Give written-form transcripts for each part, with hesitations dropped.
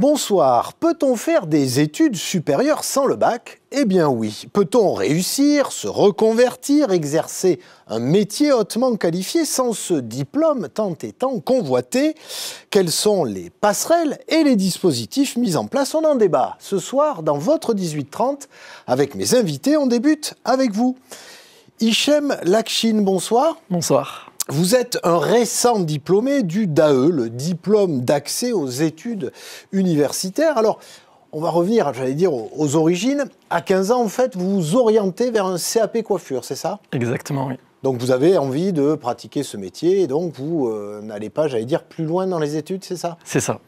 Bonsoir, peut-on faire des études supérieures sans le bac? Eh bien oui. Peut-on réussir, se reconvertir, exercer un métier hautement qualifié sans ce diplôme tant et tant convoité? Quelles sont les passerelles et les dispositifs mis en place? On en débat ce soir dans votre 18h30 avec mes invités. On débute avec vous. Hichem Lakhchin, bonsoir. Bonsoir. Vous êtes un récent diplômé du DAE, le diplôme d'accès aux études universitaires. Alors, on va revenir, j'allais dire, aux origines. À 15 ans, en fait, vous vous orientez vers un CAP coiffure, c'est ça? Exactement, oui. Donc, vous avez envie de pratiquer ce métier et donc vous n'allez pas, j'allais dire, plus loin dans les études, c'est ça? C'est ça.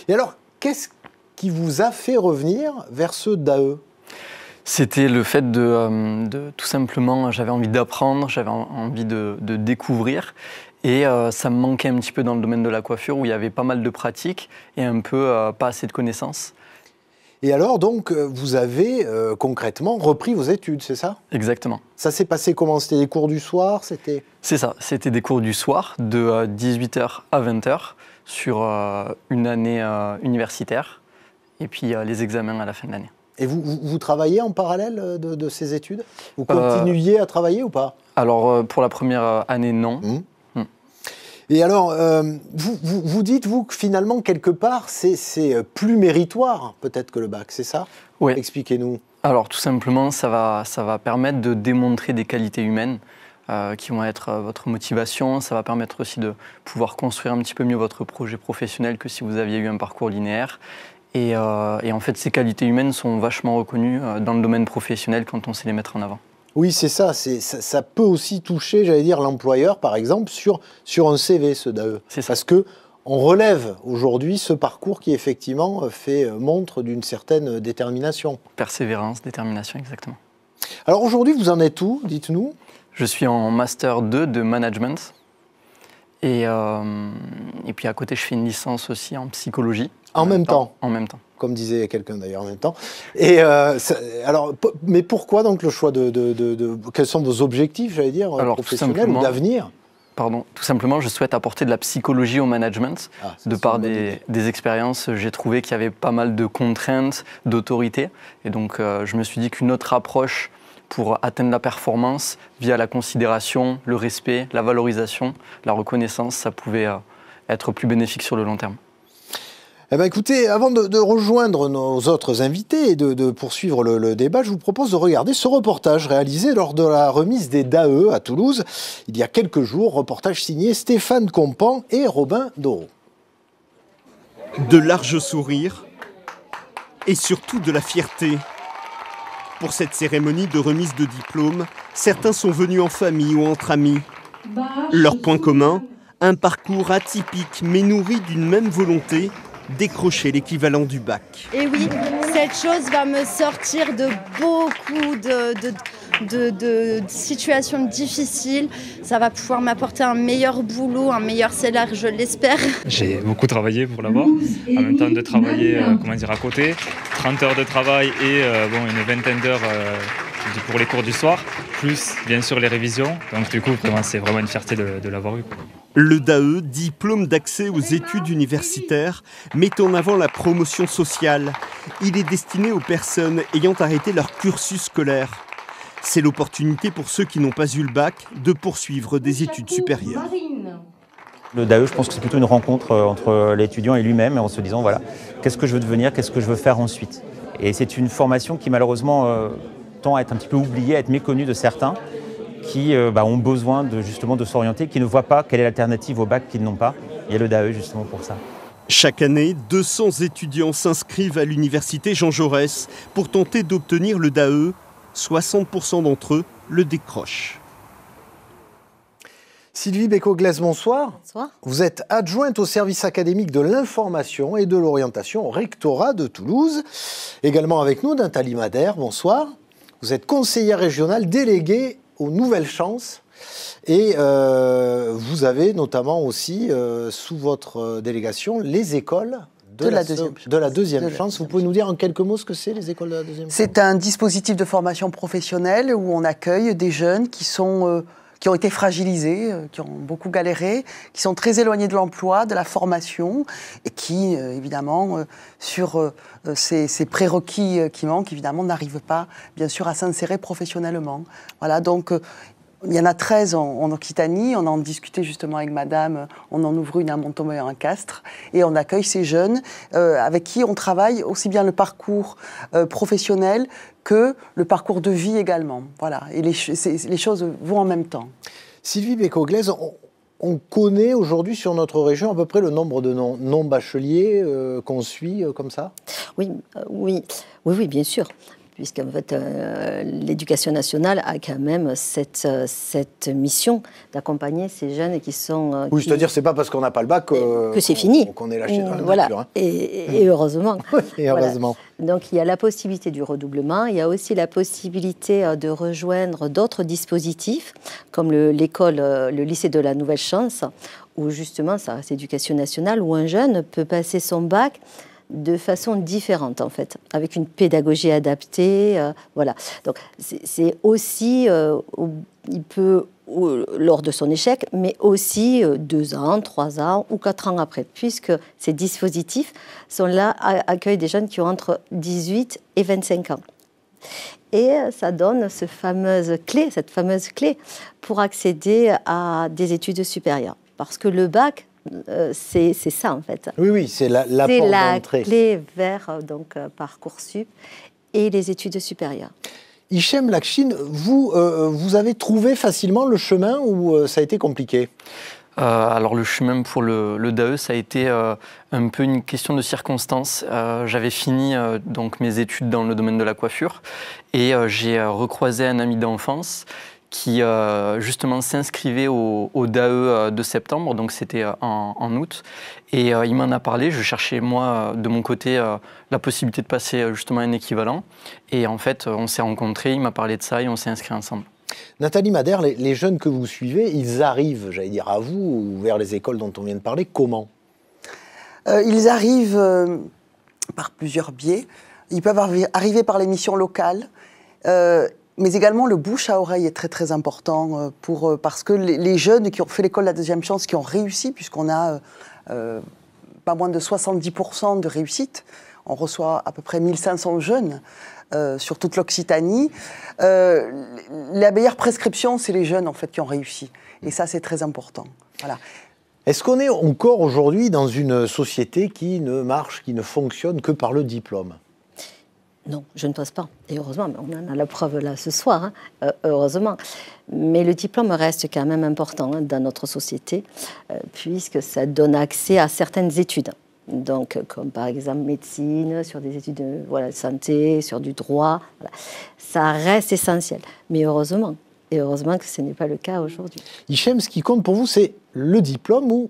Et alors, qu'est-ce qui vous a fait revenir vers ce DAE? C'était le fait de tout simplement, j'avais envie d'apprendre, j'avais envie de découvrir. Et ça me manquait un petit peu dans le domaine de la coiffure où il y avait pas mal de pratiques et un peu pas assez de connaissances. Et alors, donc, vous avez concrètement repris vos études, c'est ça? Exactement. Ça s'est passé comment? C'était des cours du soir? C'est ça, c'était des cours du soir de 18h à 20h sur une année universitaire et puis les examens à la fin de l'année. Et vous travaillez en parallèle de ces études? Vous continuiez à travailler ou pas? Alors, pour la première année, non. Et alors, vous dites, vous, que finalement, quelque part, c'est plus méritoire, peut-être, que le bac, c'est ça? Oui. Expliquez-nous. Alors, tout simplement, ça va permettre de démontrer des qualités humaines qui vont être votre motivation. Ça va permettre aussi de pouvoir construire un petit peu mieux votre projet professionnel que si vous aviez eu un parcours linéaire. Et en fait, ces qualités humaines sont vachement reconnues dans le domaine professionnel quand on sait les mettre en avant. Oui, c'est ça. Ça peut aussi toucher, j'allais dire, l'employeur, par exemple, sur un CV, ce DAE. C'est ça. Parce qu'on relève aujourd'hui ce parcours qui, effectivement, montre d'une certaine détermination. Persévérance, détermination, exactement. Alors aujourd'hui, vous en êtes où? Dites-nous. Je suis en Master 2 de Management. Et puis à côté, je fais une licence aussi en psychologie. En même temps. En même temps. Comme disait quelqu'un d'ailleurs en même temps. Et alors, mais pourquoi donc le choix quels sont vos objectifs, j'allais dire, professionnels ou d'avenir? Pardon, tout simplement, je souhaite apporter de la psychologie au management. De par des expériences, j'ai trouvé qu'il y avait pas mal de contraintes, d'autorité. Et donc, je me suis dit qu'une autre approche pour atteindre la performance via la considération, le respect, la valorisation, la reconnaissance, ça pouvait être plus bénéfique sur le long terme. Eh bien, écoutez, avant de rejoindre nos autres invités et de poursuivre le débat, je vous propose de regarder ce reportage réalisé lors de la remise des DAE à Toulouse, il y a quelques jours, reportage signé Stéphane Compan et Robin Doro. De larges sourires et surtout de la fierté. Pour cette cérémonie de remise de diplôme, certains sont venus en famille ou entre amis. Leur point commun, un parcours atypique mais nourri d'une même volonté, décrocher l'équivalent du bac. Et oui, cette chose va me sortir de beaucoup de situations difficiles. Ça va pouvoir m'apporter un meilleur boulot, un meilleur salaire, je l'espère. J'ai beaucoup travaillé pour l'avoir. En même temps de travailler à côté. 30 heures de travail et une vingtaine d'heures pour les cours du soir, plus bien sûr les révisions. Donc du coup, c'est vraiment une fierté de l'avoir eu. Le DAE, diplôme d'accès aux études universitaires, met en avant la promotion sociale. Il est destiné aux personnes ayant arrêté leur cursus scolaire. C'est l'opportunité pour ceux qui n'ont pas eu le bac de poursuivre des études supérieures. Le DAE, je pense que c'est plutôt une rencontre entre l'étudiant et lui-même, en se disant, voilà, qu'est-ce que je veux devenir, qu'est-ce que je veux faire ensuite. Et c'est une formation qui malheureusement tend à être un petit peu oubliée, à être méconnue de certains, qui ont besoin de s'orienter, qui ne voient pas quelle est l'alternative au bac qu'ils n'ont pas. Il y a le DAE justement pour ça. Chaque année, 200 étudiants s'inscrivent à l'université Jean Jaurès pour tenter d'obtenir le DAE. 60% d'entre eux le décrochent. Sylvie Bécaud-Glaise, bonsoir. Bonsoir. Vous êtes adjointe au service académique de l'information et de l'orientation au rectorat de Toulouse. Également avec nous, Nathalie Madère, bonsoir. Vous êtes conseillère régionale déléguée aux nouvelles chances et vous avez notamment aussi sous votre délégation les écoles de la deuxième chance. Vous pouvez nous dire en quelques mots ce que c'est, les écoles de la deuxième chance? C'est un dispositif de formation professionnelle où on accueille des jeunes qui qui ont été fragilisés, qui ont beaucoup galéré, qui sont très éloignés de l'emploi, de la formation, et qui, évidemment, sur ces prérequis qui manquent, évidemment, n'arrivent pas, bien sûr, à s'insérer professionnellement. Voilà, donc il y en a 13 en Occitanie, on en discutait justement avec madame, on en ouvre une à Montauban et à Castres, et on accueille ces jeunes avec qui on travaille aussi bien le parcours professionnel que le parcours de vie également. Voilà, et les choses vont en même temps. Sylvie Bécoglaise, on connaît aujourd'hui sur notre région à peu près le nombre de non-bacheliers qu'on suit comme ça? Oui, bien sûr. Puisqu'en fait, l'éducation nationale a quand même cette mission d'accompagner ces jeunes qui sont... oui, c'est-à-dire c'est pas parce qu'on n'a pas le bac que c'est fini. Qu'on est lâché dans la voilà. nature. Hein. Et heureusement. Et heureusement. Voilà. Donc il y a la possibilité du redoublement, il y a aussi la possibilité de rejoindre d'autres dispositifs, comme l'école, le lycée de la Nouvelle Chance, où justement, ça reste éducation nationale, où un jeune peut passer son bac de façon différente, en fait, avec une pédagogie adaptée, voilà. Donc, c'est aussi, il peut, lors de son échec, mais aussi 2 ans, 3 ans ou 4 ans après, puisque ces dispositifs sont là, accueillent des jeunes qui ont entre 18 et 25 ans. Et ça donne cette fameuse clé pour accéder à des études supérieures. Parce que le bac, c'est ça en fait. Oui, c'est la porte d'entrée. Clé vers Parcoursup et les études supérieures. Hichem Lakhchin, vous avez trouvé facilement le chemin ou ça a été compliqué? Alors le chemin pour le DAE, ça a été un peu une question de circonstance. J'avais fini donc mes études dans le domaine de la coiffure et j'ai recroisé un ami d'enfance qui justement s'inscrivait au DAE de septembre, donc c'était en août. Et il m'en a parlé, je cherchais moi de mon côté la possibilité de passer justement un équivalent. Et en fait, on s'est rencontrés, il m'a parlé de ça et on s'est inscrits ensemble. Nathalie Madère, les jeunes que vous suivez, ils arrivent, j'allais dire à vous, ou vers les écoles dont on vient de parler, comment? Ils arrivent par plusieurs biais. Ils peuvent arriver par les missions locales, mais également le bouche à oreille est très très important parce que les jeunes qui ont fait l'école La Deuxième Chance, qui ont réussi, puisqu'on a pas moins de 70% de réussite, on reçoit à peu près 1500 jeunes sur toute l'Occitanie. La meilleure prescription, c'est les jeunes en fait qui ont réussi, et ça c'est très important. Voilà. Est-ce qu'on est encore aujourd'hui dans une société qui ne marche, qui ne fonctionne que par le diplôme? Non, je ne pense pas. Et heureusement, on en a la preuve là ce soir, heureusement. Mais le diplôme reste quand même important dans notre société, puisque ça donne accès à certaines études. Donc, comme par exemple médecine, sur des études de santé, sur du droit. Voilà. Ça reste essentiel. Mais heureusement. Et heureusement que ce n'est pas le cas aujourd'hui. Hichem, ce qui compte pour vous, c'est le diplôme ou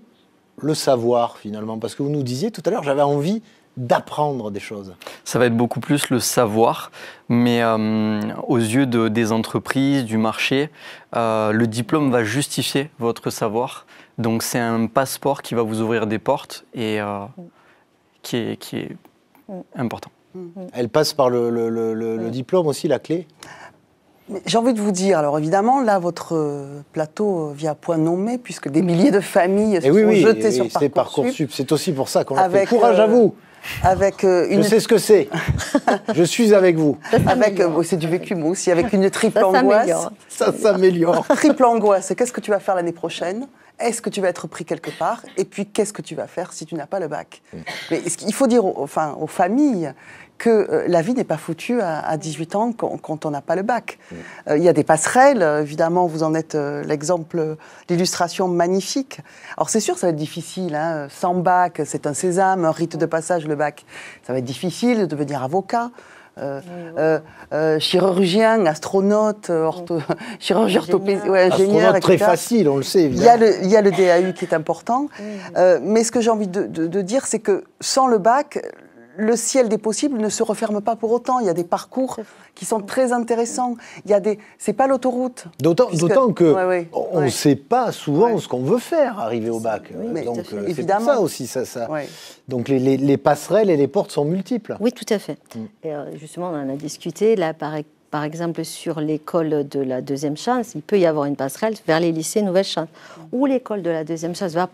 le savoir, finalement? Parce que vous nous disiez tout à l'heure, j'avais envie d'apprendre des choses. Ça va être beaucoup plus le savoir, mais aux yeux des entreprises, du marché, le diplôme va justifier votre savoir. Donc c'est un passeport qui va vous ouvrir des portes et qui est important. Elle passe par le diplôme aussi, la clé? J'ai envie de vous dire, alors évidemment, là, votre plateau vient à point nommé, puisque des milliers de familles se sont jetées sur Parcoursup. C'est aussi pour ça qu'on a fait. Courage à vous. Je sais ce que c'est. Je suis avec vous. C'est du vécu, moi aussi, avec une triple angoisse. Ça s'améliore. Triple angoisse. Qu'est-ce que tu vas faire l'année prochaine? Est-ce que tu vas être pris quelque part? Et puis, qu'est-ce que tu vas faire si tu n'as pas le bac? Mais il faut dire aux familles que la vie n'est pas foutue à 18 ans quand on n'a pas le bac. Il y a des passerelles, évidemment, vous en êtes l'exemple, l'illustration magnifique. Alors c'est sûr, ça va être difficile, hein, sans bac, c'est un sésame, un rite de passage, le bac. Ça va être difficile de devenir avocat. Chirurgien, astronaute, chirurgien orthopédiste, ingénieur, etc. Très facile, on le sait, évidemment. Il y a le DAU qui est important. Mais ce que j'ai envie de dire, c'est que sans le bac, le ciel des possibles ne se referme pas pour autant. Il y a des parcours qui sont très intéressants. C'est pas l'autoroute. D'autant que on ne sait pas souvent ce qu'on veut faire arriver au bac. Donc c'est pour ça aussi. Donc les passerelles et les portes sont multiples. Oui, tout à fait. Et justement, on en a discuté. Là, par exemple, sur l'école de la deuxième chance, il peut y avoir une passerelle vers les lycées Nouvelle Chance, où l'école de la deuxième chance va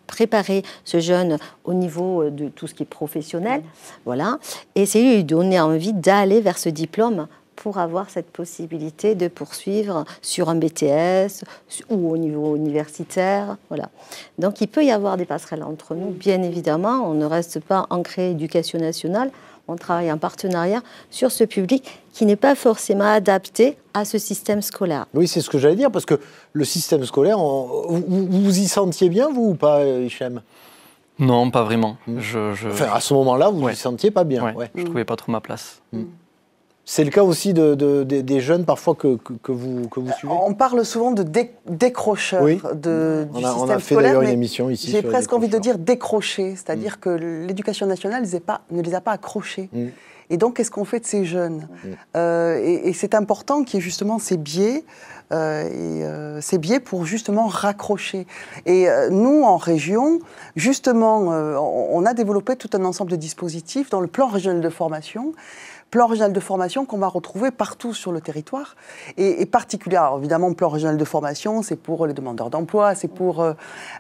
préparer ce jeune au niveau de tout ce qui est professionnel, voilà, et c'est lui donner envie d'aller vers ce diplôme pour avoir cette possibilité de poursuivre sur un BTS ou au niveau universitaire. Voilà. Donc il peut y avoir des passerelles entre nous, bien évidemment. On ne reste pas ancré éducation nationale. On travaille en partenariat sur ce public qui n'est pas forcément adapté à ce système scolaire. Oui, c'est ce que j'allais dire, parce que le système scolaire, vous y sentiez bien, vous, ou pas, Hichem? Non, pas vraiment. Enfin, à ce moment-là, vous y sentiez pas bien. Ouais. Je trouvais pas trop ma place. C'est le cas aussi des jeunes parfois que vous suivez? On parle souvent de décrocheurs du système scolaire. On a fait d'ailleurs une émission ici. J'ai presque envie de dire décrochés, c'est-à-dire que l'éducation nationale ne les a pas accrochés. Et donc, qu'est-ce qu'on fait de ces jeunes? Et c'est important qu'il y ait justement ces biais, ces biais pour justement raccrocher. Et nous, en région, justement, on a développé tout un ensemble de dispositifs dans le plan régional de formation qu'on va retrouver partout sur le territoire, et particulièrement, évidemment, le plan régional de formation, c'est pour les demandeurs d'emploi, c'est pour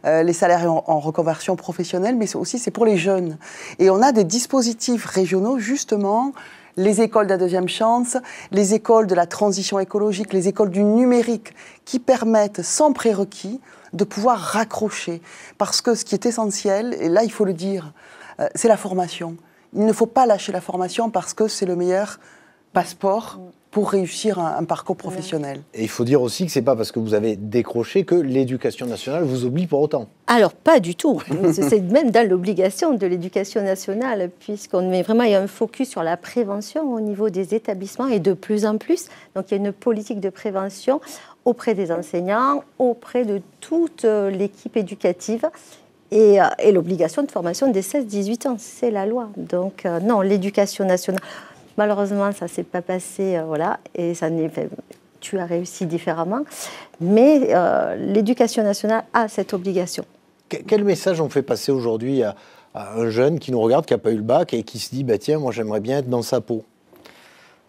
les salariés en reconversion professionnelle, mais c'est pour les jeunes. Et on a des dispositifs régionaux, justement, les écoles de la deuxième chance, les écoles de la transition écologique, les écoles du numérique, qui permettent, sans prérequis, de pouvoir raccrocher. Parce que ce qui est essentiel, et là il faut le dire, c'est la formation. Il ne faut pas lâcher la formation parce que c'est le meilleur passeport pour réussir un parcours professionnel. Et il faut dire aussi que ce n'est pas parce que vous avez décroché que l'éducation nationale vous oblige pour autant. Alors, pas du tout. C'est même dans l'obligation de l'éducation nationale, puisqu'on met vraiment, il y a un focus sur la prévention au niveau des établissements, et de plus en plus. Donc, il y a une politique de prévention auprès des enseignants, auprès de toute l'équipe éducative. Et l'obligation de formation des 16-18 ans, c'est la loi. Donc non, l'éducation nationale, malheureusement, ça ne s'est pas passé, voilà, et tu as réussi différemment. Mais l'éducation nationale a cette obligation. Quel message on fait passer aujourd'hui à un jeune qui nous regarde, qui n'a pas eu le bac et qui se dit, bah, tiens, moi j'aimerais bien être dans sa peau?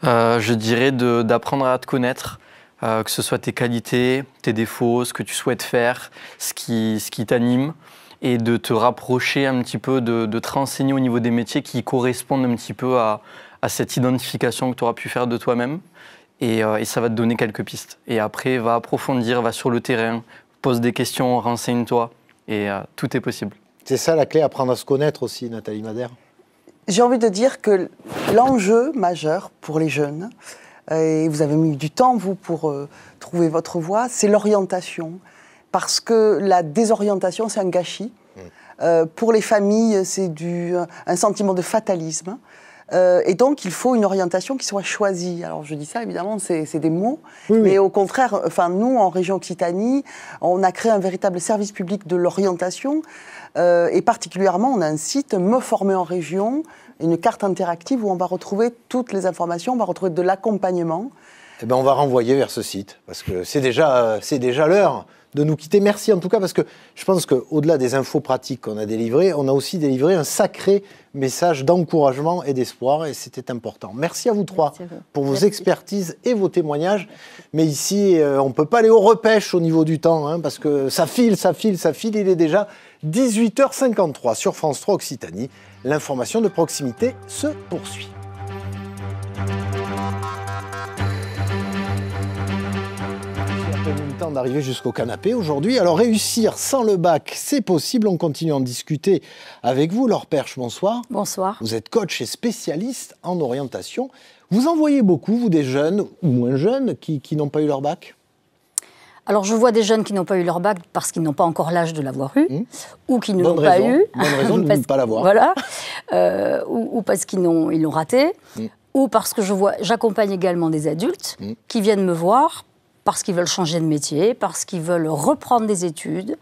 Je dirais d'apprendre à te connaître. Que ce soit tes qualités, tes défauts, ce que tu souhaites faire, ce qui t'anime, et de te rapprocher un petit peu, de te renseigner au niveau des métiers qui correspondent un petit peu à cette identification que tu auras pu faire de toi-même. Et ça va te donner quelques pistes. Et après, va approfondir, va sur le terrain, pose des questions, renseigne-toi, et tout est possible. C'est ça la clé, apprendre à se connaître aussi, Nathalie Madère? J'ai envie de dire que l'enjeu majeur pour les jeunes, et vous avez mis du temps, vous, pour trouver votre voie, c'est l'orientation. Parce que la désorientation, c'est un gâchis. Pour les familles, c'est un sentiment de fatalisme. Et donc, il faut une orientation qui soit choisie. Alors, je dis ça, évidemment, c'est des mots. Oui, mais au contraire, nous, en région Occitanie, on a créé un véritable service public de l'orientation. Et particulièrement, on a un site, Me former en région, une carte interactive où on va retrouver toutes les informations, on va retrouver de l'accompagnement. Eh bien, on va renvoyer vers ce site, parce que c'est déjà l'heure de nous quitter. Merci en tout cas, parce que je pense qu'au-delà des infos pratiques qu'on a délivrées, on a aussi délivré un sacré message d'encouragement et d'espoir, et c'était important. Merci à vous trois pour vos expertises et vos témoignages. Mais ici, on ne peut pas aller au repêche au niveau du temps, hein, parce que ça file. Il est déjà 18h53 sur France 3 Occitanie. L'information de proximité se poursuit. Le temps d'arriver jusqu'au canapé aujourd'hui. Alors réussir sans le bac, c'est possible. On continue à en discuter avec vous. Laure Perche, bonsoir. Bonsoir. Vous êtes coach et spécialiste en orientation. Vous en voyez beaucoup, vous, des jeunes ou moins jeunes qui n'ont pas eu leur bac? Alors je vois des jeunes qui n'ont pas eu leur bac parce qu'ils n'ont pas encore l'âge de l'avoir eu, ou qui ne l'ont pas eu. Bonne raison de ne pas l'avoir. Voilà. Ou parce qu'ils l'ont raté, ou parce que j'accompagne également des adultes qui viennent me voir parce qu'ils veulent changer de métier, parce qu'ils veulent reprendre des études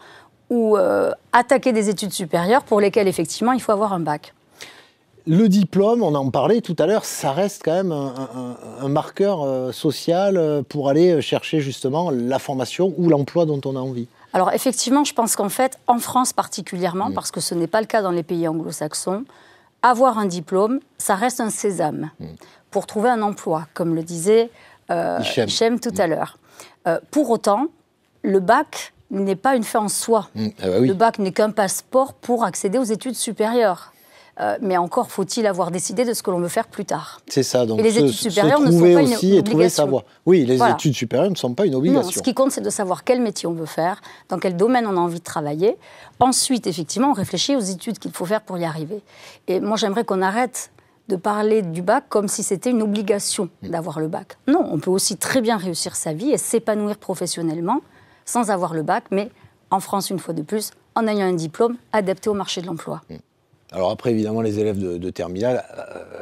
ou attaquer des études supérieures pour lesquelles, effectivement, il faut avoir un bac. Le diplôme, on en parlait tout à l'heure, ça reste quand même un marqueur social pour aller chercher justement la formation ou l'emploi dont on a envie. Alors effectivement, je pense qu'en fait, en France particulièrement, parce que ce n'est pas le cas dans les pays anglo-saxons, avoir un diplôme, ça reste un sésame pour trouver un emploi, comme le disait Hichem tout à l'heure. Pour autant, le bac n'est pas une fin en soi. Le bac n'est qu'un passeport pour accéder aux études supérieures. Mais encore faut-il avoir décidé de ce que l'on veut faire plus tard. C'est ça, donc et les études supérieures ne sont pas une obligation. Et trouver sa voie. Oui, les études supérieures ne sont pas une obligation. Non, ce qui compte, c'est de savoir quel métier on veut faire, dans quel domaine on a envie de travailler. Ensuite, effectivement, on réfléchit aux études qu'il faut faire pour y arriver. Et moi, j'aimerais qu'on arrête de parler du bac comme si c'était une obligation d'avoir le bac. Non, on peut aussi très bien réussir sa vie et s'épanouir professionnellement sans avoir le bac, mais en France, une fois de plus, en ayant un diplôme adapté au marché de l'emploi. Alors après, évidemment, les élèves de terminale,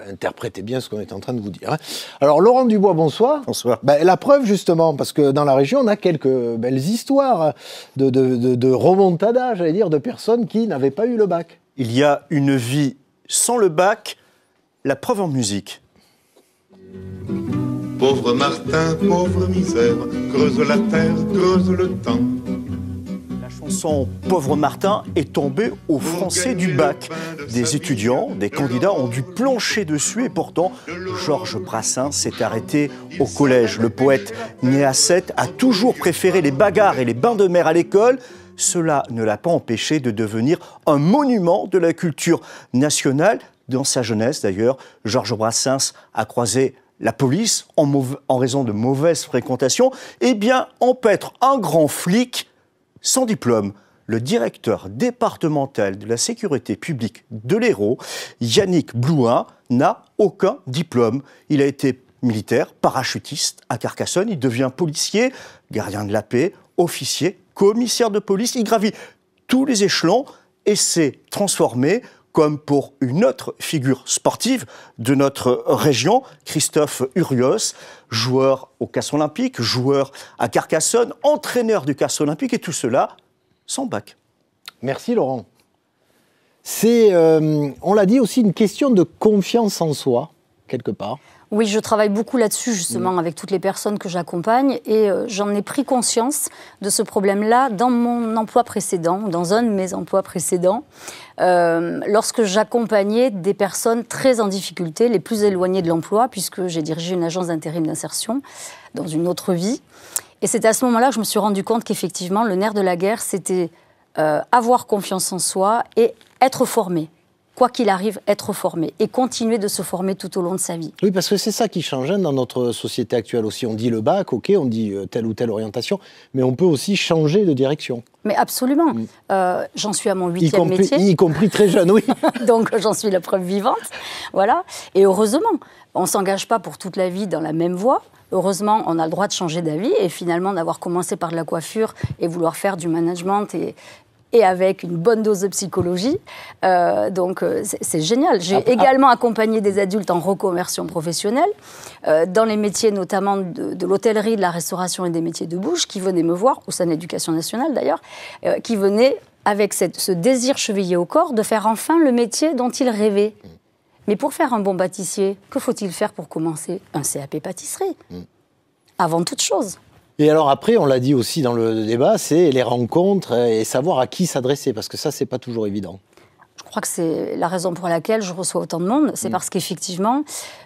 interprétez bien ce qu'on est en train de vous dire. Alors, Laurent Dubois, bonsoir. Bonsoir. La preuve, justement, parce que dans la région, on a quelques belles histoires de remontada, j'allais dire, de personnes qui n'avaient pas eu le bac. Il y a une vie sans le bac, la preuve en musique. Pauvre Martin, pauvre misère, creuse la terre, creuse le temps. La chanson Pauvre Martin est tombée aux Français du bac. Des étudiants, des candidats ont dû plancher dessus et pourtant, Georges Brassens s'est arrêté au collège. Le poète, né à Sète, a toujours préféré les bagarres et les bains de mer à l'école. Cela ne l'a pas empêché de devenir un monument de la culture nationale. Dans sa jeunesse, d'ailleurs, Georges Brassens a croisé la police en raison de mauvaises fréquentations. Eh bien, empêtre un grand flic sans diplôme. Le directeur départemental de la sécurité publique de l'Hérault, Yannick Blouin, n'a aucun diplôme. Il a été militaire, parachutiste à Carcassonne. Il devient policier, gardien de la paix, officier, commissaire de police. Il gravit tous les échelons et s'est transformé, comme pour une autre figure sportive de notre région, Christophe Urios, joueur au Castres Olympique, joueur à Carcassonne, entraîneur du Castres Olympique, et tout cela sans bac. Merci Laurent. C'est, on l'a dit, aussi une question de confiance en soi, quelque part. Oui, je travaille beaucoup là-dessus, justement, avec toutes les personnes que j'accompagne, et j'en ai pris conscience de ce problème-là dans mon emploi précédent, dans un de mes emplois précédents, lorsque j'accompagnais des personnes très en difficulté, les plus éloignées de l'emploi, puisque j'ai dirigé une agence d'intérim d'insertion dans une autre vie. Et c'est à ce moment-là que je me suis rendu compte qu'effectivement, le nerf de la guerre, c'était avoir confiance en soi et être formé. Quoi qu'il arrive, être formé et continuer de se former tout au long de sa vie. Oui, parce que c'est ça qui change dans notre société actuelle aussi. On dit le bac, ok, on dit telle ou telle orientation, mais on peut aussi changer de direction. Mais absolument. J'en suis à mon 8e métier. Y compris très jeune, oui. Donc j'en suis la preuve vivante. Voilà. Et heureusement, on ne s'engage pas pour toute la vie dans la même voie. Heureusement, on a le droit de changer d'avis et finalement d'avoir commencé par de la coiffure et vouloir faire du management et avec une bonne dose de psychologie. Donc, c'est génial. J'ai également accompagné des adultes en reconversion professionnelle, dans les métiers notamment de l'hôtellerie, de la restauration et des métiers de bouche, qui venaient me voir, au sein de l'Éducation nationale d'ailleurs, qui venaient avec ce désir chevillé au corps de faire enfin le métier dont ils rêvaient. Mais pour faire un bon pâtissier, que faut-il faire pour commencer? Un CAP pâtisserie, avant toute chose. Et alors après, on l'a dit aussi dans le débat, c'est les rencontres et savoir à qui s'adresser, parce que ça, c'est pas toujours évident. Je crois que c'est la raison pour laquelle je reçois autant de monde, c'est parce qu'effectivement,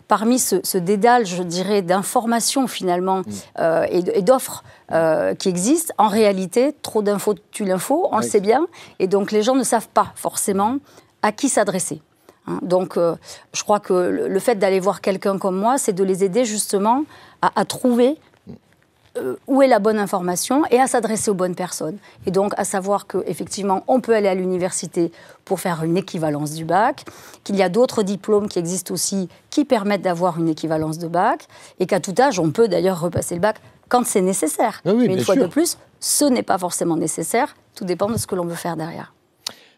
parmi ce dédale, je dirais, d'informations finalement et d'offres qui existent, en réalité, trop d'infos tue l'info, on le sait bien, et donc les gens ne savent pas forcément à qui s'adresser. Donc, je crois que le fait d'aller voir quelqu'un comme moi, c'est de les aider justement à trouver où est la bonne information et à s'adresser aux bonnes personnes. Et donc, à savoir qu'effectivement, on peut aller à l'université pour faire une équivalence du bac, qu'il y a d'autres diplômes qui existent aussi qui permettent d'avoir une équivalence de bac, et qu'à tout âge, on peut d'ailleurs repasser le bac quand c'est nécessaire. Ah oui, mais une fois de plus, ce n'est pas forcément nécessaire, tout dépend de ce que l'on veut faire derrière.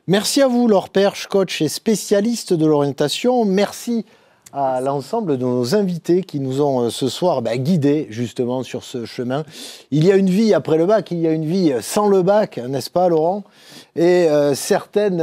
Merci à vous, Laure Perche, coach et spécialiste de l'orientation. Merci à l'ensemble de nos invités qui nous ont ce soir guidés justement sur ce chemin. Il y a une vie après le bac, il y a une vie sans le bac, n'est-ce pas Laurent ? Et certaines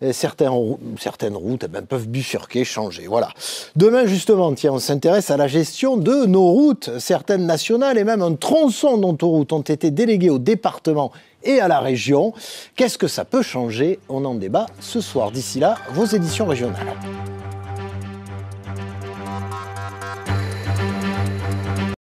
routes peuvent bifurquer, changer. Voilà. Demain, justement, tiens, on s'intéresse à la gestion de nos routes. Certaines nationales et même un tronçon d'autoroute ont été délégués au département et à la région. Qu'est-ce que ça peut changer ? On en débat ce soir. D'ici là, vos éditions régionales.